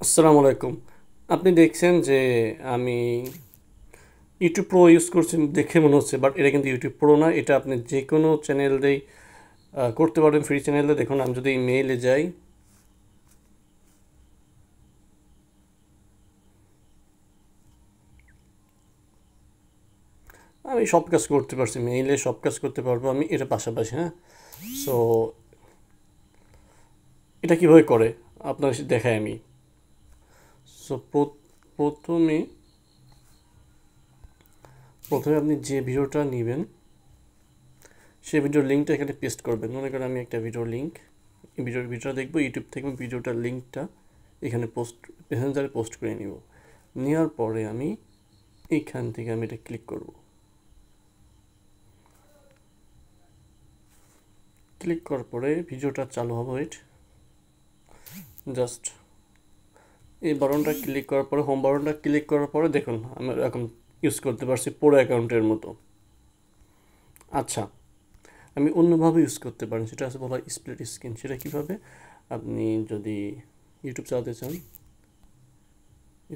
আসসালামু আলাইকুম। আপনি দেখছেন যে আমি ইউটিউব প্রো ইউজ করছি দেখে মনে হচ্ছে, বাট এটা কিন্তু ইউটিউব প্রো না। এটা আপনি যে কোনো চ্যানেলেই করতে পারবেন, ফ্রি চ্যানেলে। দেখুন, আমি যদি ইমেইলে যাই, আমি সব কাজ করতে পারছি, মেইলে সব কাজ করতে পারবো আমি এটা পাশাপাশি, হ্যাঁ। সো এটা কীভাবে করে আপনার দেখাই আমি। সো প্রথমে প্রথমে আপনি যে ভিডিওটা নেবেন সেই ভিডিওর লিঙ্কটা এখানে পেস্ট করবেন। মনে করেন আমি একটা ভিডিওর লিঙ্ক, ভিডিওটা দেখবো ইউটিউব থেকে, ভিডিওটার লিঙ্কটা এখানে মেসেঞ্জারে পোস্ট করে নিব। নেওয়ার পরে আমি এইখান থেকে আমি এটা ক্লিক করব। ক্লিক করার পরে ভিডিওটা চালু হবে। ওয়েট, জাস্ট এই বাটনটা ক্লিক করার পরে, হোম বাটনটা ক্লিক করার পরে দেখুন আমি এখন ইউজ করতে পারছি পুরো অ্যাকাউন্টের মতো। আচ্ছা, আমি অন্যভাবে ইউজ করতে পারেন, সেটা আছে বলা স্প্লিট স্ক্রিন। সেটা কীভাবে? আপনি যদি ইউটিউব চালাতে চান,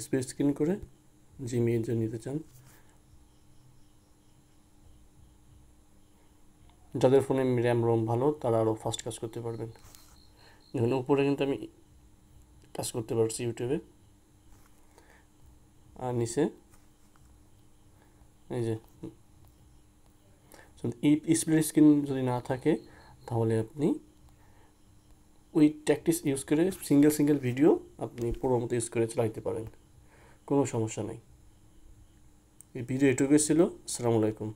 স্প্লিট স্ক্রিন করে জিমেইল যে নিতে চান, যাদের ফোনে র্যাম রোম ভালো তারা আরও ফাস্ট কাজ করতে পারবেন। দেখুন উপরে কিন্তু আমি কাজ করতে পারছি ইউটিউবে, আর নিচে এই যে এই স্প্লিট স্ক্রিন যদি না থাকে তাহলে আপনি ওই ট্যাকটিক্স ইউজ করে সিঙ্গেল সিঙ্গেল ভিডিও আপনি পুরো মতো ইউজ করে চালাইতে পারেন, কোনো সমস্যা নেই। এই ভিডিও এটুকুই ছিল। আসসালামু আলাইকুম।